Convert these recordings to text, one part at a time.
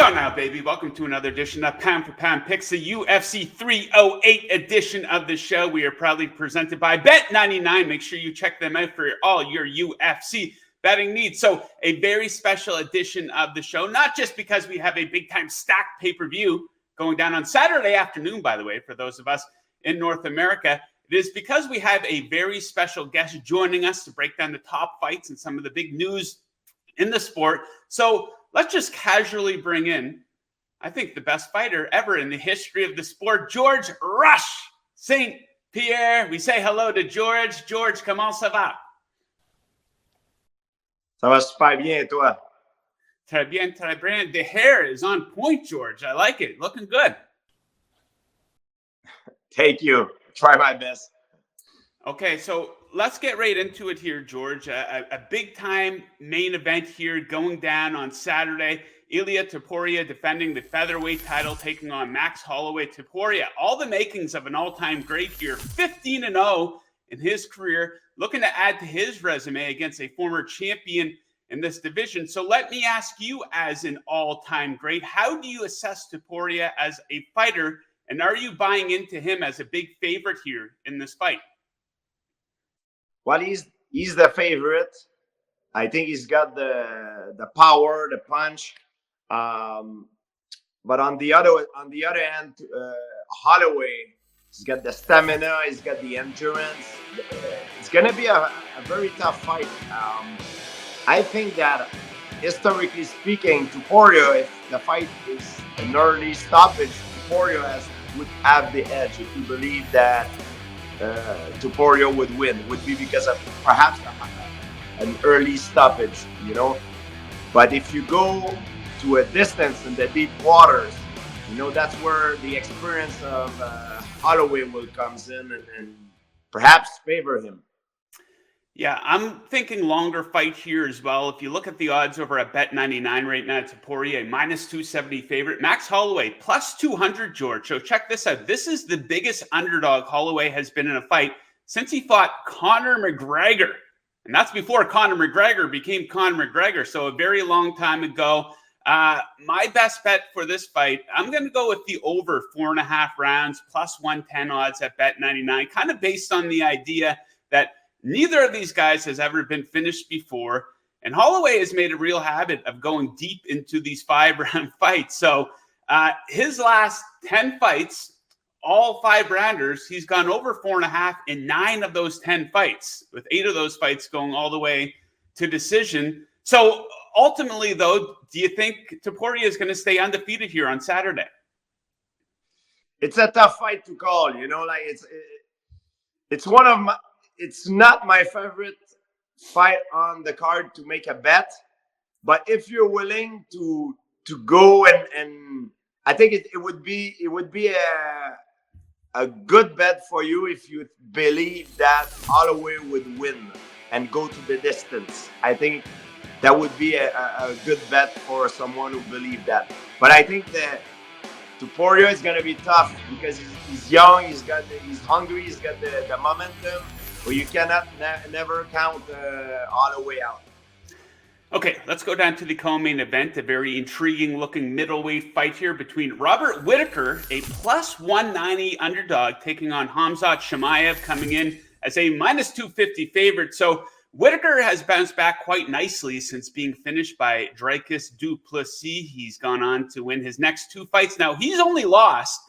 go now, baby. Welcome to another edition of Pound for Pound Picks, the UFC 308 edition of the show. We are proudly presented by Bet99. Make sure you check them out for all your UFC betting needs. So a very special edition of the show, not just because we have a big-time stacked pay-per-view going down on Saturday afternoon, by the way, for those of us in North America. It is because we have a very special guest joining us to break down the top fights and some of the big news in the sport. So let's just casually bring in, I think, the best fighter ever in the history of the sport, Georges St-Pierre. We say hello to George. George, comment ça va? Ça va super bien, et toi? Très bien, très bien. The hair is on point, George. I like it. Looking good. Thank you. Try my best. Okay, so let's get right into it here, George. A big-time main event here going down on Saturday. Ilia Topuria defending the featherweight title, taking on Max Holloway. Topuria, all the makings of an all-time great here, 15-0 in his career, looking to add to his resume against a former champion in this division. So let me ask you, as an all-time great, how do you assess Topuria as a fighter, and are you buying into him as a big favorite here in this fight? Well, he's the favorite. I think he's got the power, the punch. But on the other hand, Holloway, he's got the stamina, he's got the endurance. It's gonna be a very tough fight. I think that historically speaking, Topuria, if the fight is an early stoppage, Topuria would have the edge. If you believe that Topuria would win, would be because of perhaps an early stoppage, you know. But if you go to a distance in the deep waters, you know, that's where the experience of Holloway will comes in and perhaps favor him. Yeah, I'm thinking longer fight here as well. If you look at the odds over at Bet99 right now, Topuria, a -270 favorite. Max Holloway, +200, George. So check this out. This is the biggest underdog Holloway has been in a fight since he fought Conor McGregor. And that's before Conor McGregor became Conor McGregor. So a very long time ago. My best bet for this fight, I'm going to go with the over 4.5 rounds, +110 odds at Bet99, kind of based on the idea that neither of these guys has ever been finished before. And Holloway has made a real habit of going deep into these 5-round fights. So his last 10 fights, all 5-rounders, he's gone over 4.5 in 9 of those 10 fights, with 8 of those fights going all the way to decision. So ultimately, though, do you think Topuria is going to stay undefeated here on Saturday? It's a tough fight to call, you know, like it's one of my, it's not my favorite fight on the card to make a bet, but if you're willing to go and I think it would be a good bet for you if you believe that Holloway would win and go to the distance. I think that would be a good bet for someone who believes that. But I think that Topuria is going to be tough because he's young, he's hungry, he's got the momentum. Well, you cannot never count Holloway out. Okay, let's go down to the co-main event. A very intriguing-looking middleweight fight here between Robert Whittaker, a +190 underdog, taking on Khamzat Chimaev, coming in as a -250 favorite. So Whittaker has bounced back quite nicely since being finished by Dricus du Plessis. He's gone on to win his next 2 fights. Now, he's only lost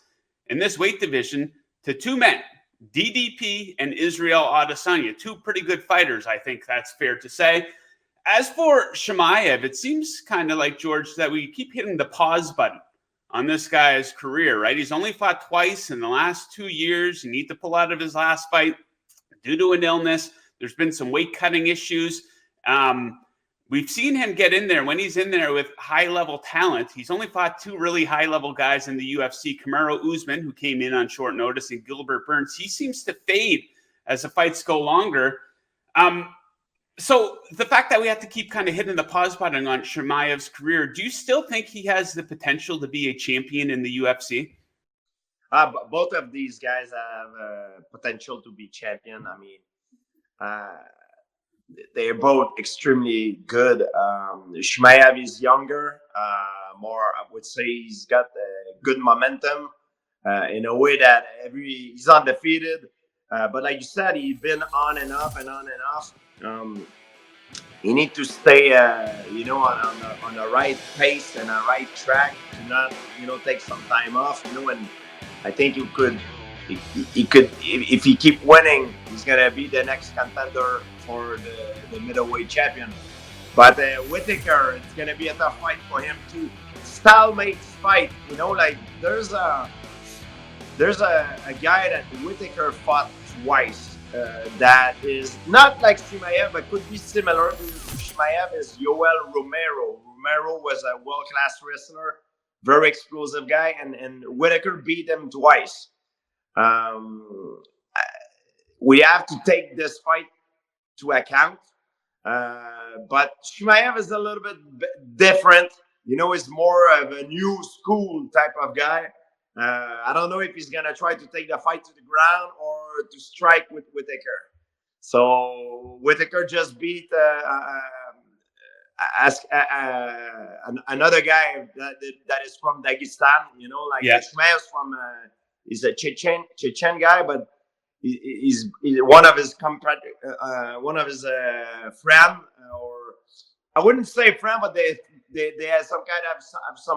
in this weight division to 2 men, DDP and Israel Adesanya, 2 pretty good fighters, I think that's fair to say. As for Chimaev, it seems kind of like, George, that we keep hitting the pause button on this guy's career, right? He's only fought twice in the last 2 years. He needs to pull out of his last fight due to an illness. There's been some weight cutting issues. We've seen him get in there when he's in there with high-level talent. He's only fought 2 really high-level guys in the UFC, Kamaru Usman, who came in on short notice, and Gilbert Burns. He seems to fade as the fights go longer. So the fact that we have to keep kind of hitting the pause button on Chimaev's career, do you still think he has the potential to be a champion in the UFC? Both of these guys have potential to be champion. I mean, they're both extremely good. Chimaev is younger, more, I would say he's got good momentum in a way that he's undefeated. But like you said, he's been on and off and on and off. You need to stay, on the right pace and the right track to not, take some time off, and I think he could, if he keep winning, he's gonna be the next contender for the middleweight champion. But Whittaker, it's gonna be a tough fight for him too. Style makes fight, like there's a guy that Whittaker fought twice. That is not like Chimaev, but could be similar to Chimaev, is Yoel Romero. Romero was a world-class wrestler, very explosive guy, and Whittaker beat him twice. We have to take this fight to account. But Chimaev is a little bit different. He's more of a new school type of guy. I don't know if he's going to try to take the fight to the ground or to strike with Whittaker. So Whittaker just beat another guy that is from Dagestan. Chimaev's from he's a Chechen guy, but he's one of his friend, or I wouldn't say friend, but they have some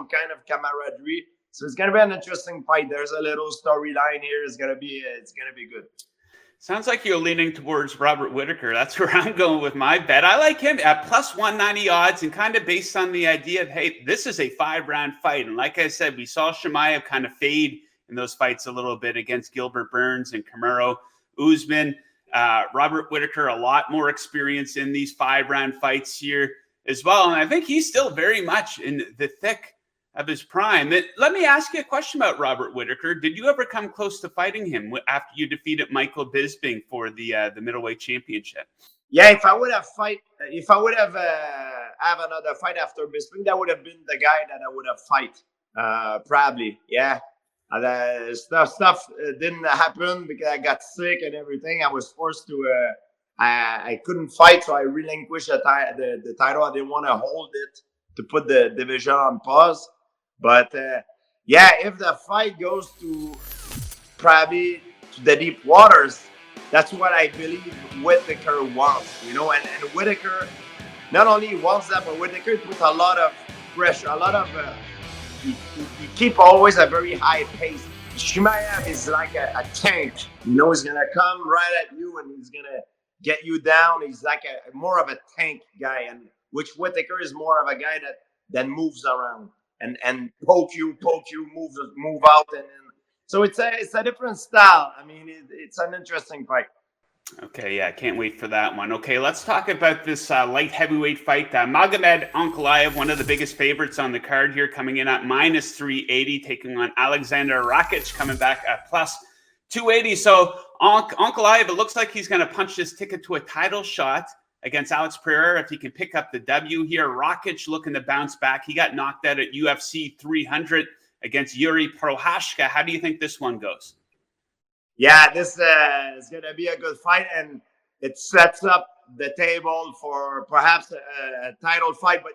kind of camaraderie. So it's gonna be an interesting fight. There's a little storyline here. It's gonna be good. Sounds like you're leaning towards Robert Whittaker. That's where I'm going with my bet. I like him at plus 190 odds, and kind of based on the idea of, hey, this is a 5-round fight. And like I said, we saw Chimaev kind of fade in those fights a little bit against Gilbert Burns and Kamaru Usman. Robert Whittaker, a lot more experience in these 5-round fights here as well. And I think he's still very much in the thick of his prime. Let me ask you a question about Robert Whittaker. Did you ever come close to fighting him after you defeated Michael Bisping for the middleweight championship? Yeah, if I would have have another fight after Bisping, that would have been the guy that I would have fight. Probably, yeah. Stuff didn't happen because I got sick and everything. I was forced to. I couldn't fight, so I relinquished the title. I didn't want to hold it to put the division on pause. But if the fight goes to probably to the deep waters, that's what I believe Whittaker wants. And Whittaker not only wants that, but Whittaker puts a lot of pressure, a lot of. He keep always a very high pace. Chimaev is like a tank. He's gonna come right at you and he's gonna get you down. He's like more of a tank guy, and which Whittaker is more of a guy that moves around and poke you, move out, and so it's a different style. I mean, it's an interesting fight. Okay, yeah, can't wait for that one. Okay, let's talk about this light heavyweight fight. Magomed Ankalaev, one of the biggest favorites on the card here, coming in at minus 380, taking on Aleksandar Rakic, coming back at plus 280. So Ankalaev, it looks like he's going to punch this ticket to a title shot against Alex Pereira if he can pick up the W here. Rakic looking to bounce back. He got knocked out at UFC 300 against Yuri Prohashka. How do you think this one goes? Yeah, this is going to be a good fight, and it sets up the table for perhaps a title fight. But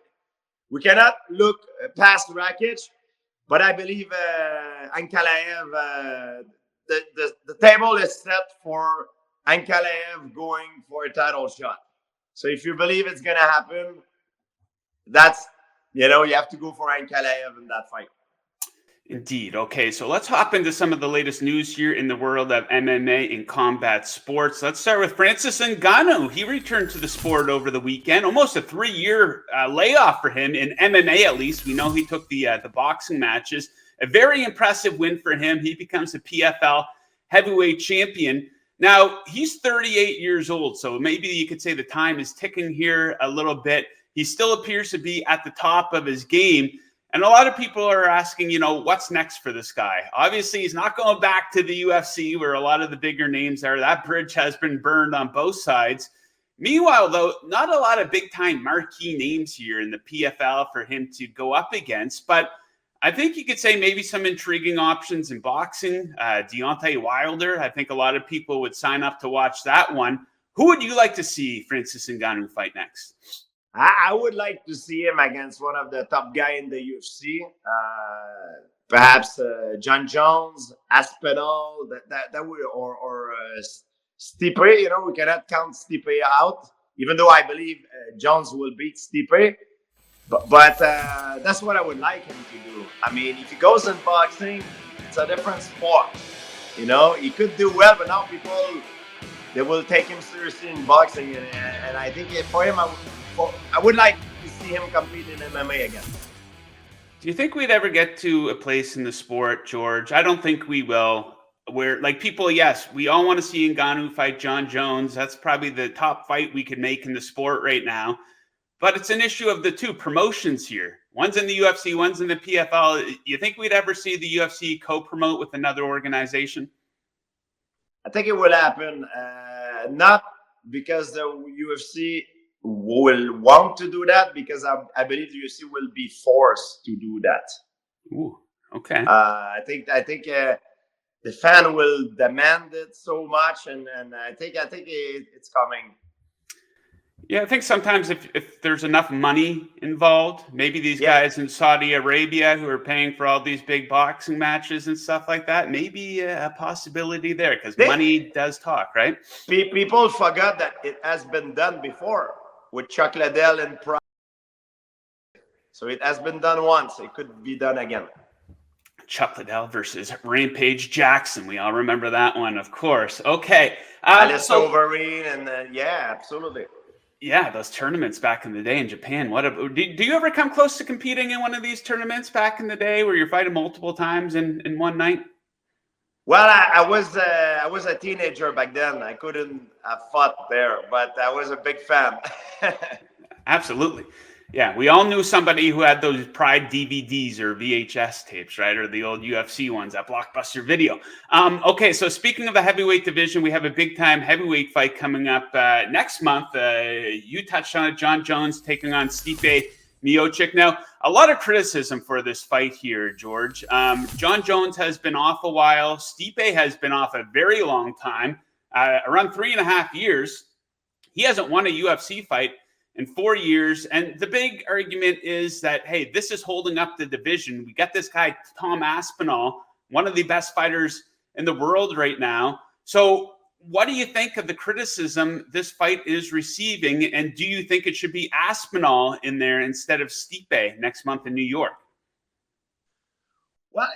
we cannot look past Rakic. But I believe Ankalaev, the table is set for Ankalaev going for a title shot. So if you believe it's going to happen, that's, you have to go for Ankalaev in that fight. Indeed. Okay, so let's hop into some of the latest news here in the world of MMA and combat sports. Let's start with Francis Ngannou. He returned to the sport over the weekend, almost a 3-year layoff for him in MMA at least. We know he took the boxing matches. A very impressive win for him. He becomes a PFL heavyweight champion. Now, he's 38 years old, so maybe you could say the time is ticking here a little bit. He still appears to be at the top of his game. And a lot of people are asking, what's next for this guy? Obviously, he's not going back to the UFC where a lot of the bigger names are. That bridge has been burned on both sides. Meanwhile, though, not a lot of big-time marquee names here in the PFL for him to go up against. But I think you could say maybe some intriguing options in boxing. Deontay Wilder, I think a lot of people would sign up to watch that one. Who would you like to see Francis Ngannou fight next? I would like to see him against one of the top guy in the UFC. Perhaps John Jones, Aspinall, that would, or Stipe. You know, we cannot count Stipe out, even though I believe Jones will beat Stipe. But that's what I would like him to do. I mean, if he goes in boxing, it's a different sport. You know, he could do well, but now people, they will take him seriously in boxing, and I think for him, I would like to see him compete in MMA again. Do you think we'd ever get to a place in the sport, George? I don't think we will. Where, like, people, yes, we all want to see Ngannou fight John Jones. That's probably the top fight we could make in the sport right now. But it's an issue of the two promotions here. One's in the UFC, one's in the PFL. You think we'd ever see the UFC co-promote with another organization? I think it will happen. Not because the UFC will want to do that, because I believe the UFC will be forced to do that. Ooh, okay. I think the fan will demand it so much, and I think it's coming. Yeah, I think sometimes if there's enough money involved, maybe these guys in Saudi Arabia who are paying for all these big boxing matches and stuff like that, maybe a possibility there, because money does talk, right? People forgot that it has been done before with Chuck Liddell and Pride. So it has been done once. It could be done again. Chuck Liddell versus Rampage Jackson. We all remember that one, of course. Okay. Alice Overeem, and yeah, absolutely. Yeah, those tournaments back in the day in Japan. Do you ever come close to competing in one of these tournaments back in the day where you're fighting multiple times in one night? Well, I was a teenager back then. I couldn't have fought there, but I was a big fan. Absolutely. Yeah, we all knew somebody who had those Pride DVDs or VHS tapes, right? Or the old UFC ones at Blockbuster Video. Okay, so speaking of the heavyweight division, we have a big-time heavyweight fight coming up next month. You touched on it, John Jones taking on Stipe Miocic. Now, a lot of criticism for this fight here, George. John Jones has been off a while. Stipe has been off a very long time, around 3.5 years. He hasn't won a UFC fight in 4 years. And the big argument is that, hey, this is holding up the division. We got this guy, Tom Aspinall, one of the best fighters in the world right now. So what do you think of the criticism this fight is receiving? And do you think it should be Aspinall in there instead of Stipe next month in New York? Well,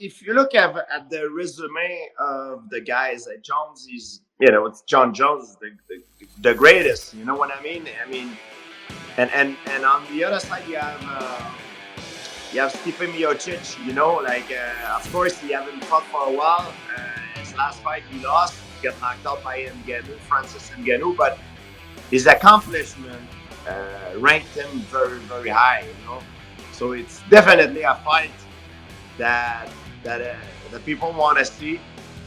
if you look at the resume of the guys, Jones is, it's John Jones, the greatest. You know what I mean? And on the other side, you have Stipe Miocic. Of course, he hasn't fought for a while. His last fight, he lost. He got knocked out by Ngannou, Francis Ngannou, but his accomplishment ranked him very, very high. So it's definitely a fight that people want to see.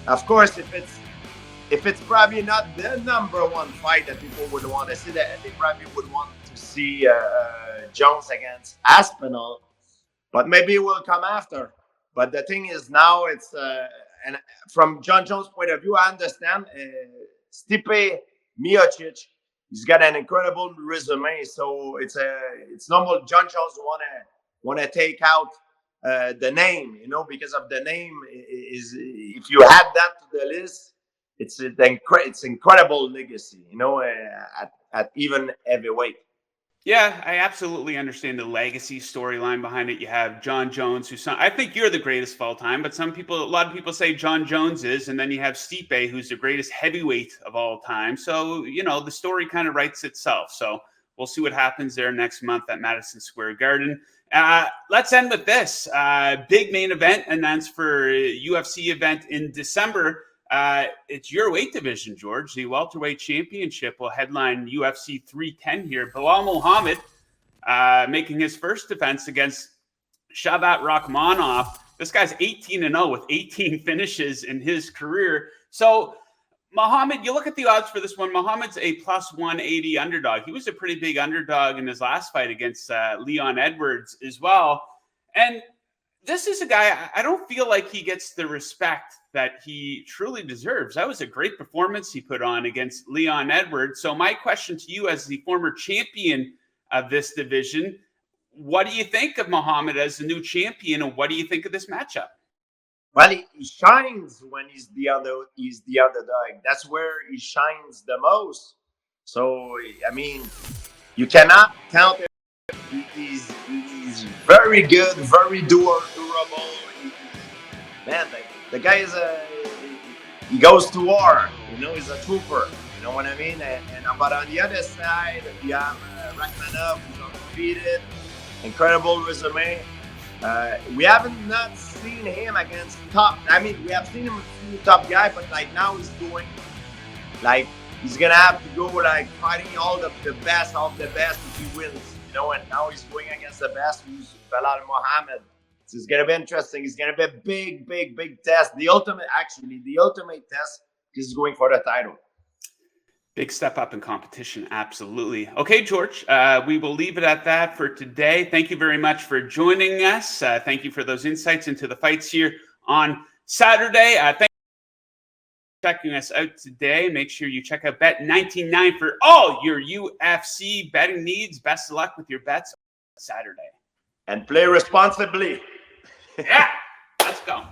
Of course, if it's probably not the number one fight that people would want to see, that they probably would want to see Jones against Aspinall, but maybe it will come after. But the thing is, now it's and from John Jones' point of view, I understand Stipe Miocic, he's got an incredible resume, so it's normal. John Jones want to take out the name, because of the name is, if you add that to the list, it's incredible legacy, at even heavyweight. Yeah, I absolutely understand the legacy storyline behind it. You have John Jones, I think you're the greatest of all time, but a lot of people say John Jones is, and then you have Stipe, who's the greatest heavyweight of all time. So, the story kind of writes itself. So we'll see what happens there next month at Madison Square Garden. Let's end with this big main event announced for a UFC event in December. It's your weight division, George. The welterweight championship will headline UFC 310 here. Belal Muhammad making his first defense against Shavkat Rakhmonov. This guy's 18-0 with 18 finishes in his career. So, Muhammad, you look at the odds for this one. Muhammad's a plus 180 underdog. He was a pretty big underdog in his last fight against Leon Edwards as well. And this is a guy I don't feel like he gets the respect that he truly deserves. That was a great performance he put on against Leon Edwards. So my question to you, as the former champion of this division, what do you think of Magomed as the new champion, and what do you think of this matchup? Well, he shines when he's the underdog. That's where he shines the most. So I mean, you cannot count him. He's very good, very durable. Man, the guy is he goes to war. He's a trooper. You know what I mean? But on the other side, you have Rakhmonov, who's undefeated, incredible resume. We haven't not seen him against top. I mean, we have seen him with top guy, but like now he's doing like he's gonna have to go like fighting all the best of the best if he wins. And now he's going against the best, who's Belal Magomed. So it's gonna be interesting. It's gonna be a big test. The ultimate test, because he's going for the title. Big step up in competition, absolutely. Okay, George, we will leave it at that for today. Thank you very much for joining us. Thank you for those insights into the fights here on Saturday. Thank you for checking us out today. Make sure you check out Bet99 for all your UFC betting needs. Best of luck with your bets Saturday. And play responsibly. Yeah, let's go.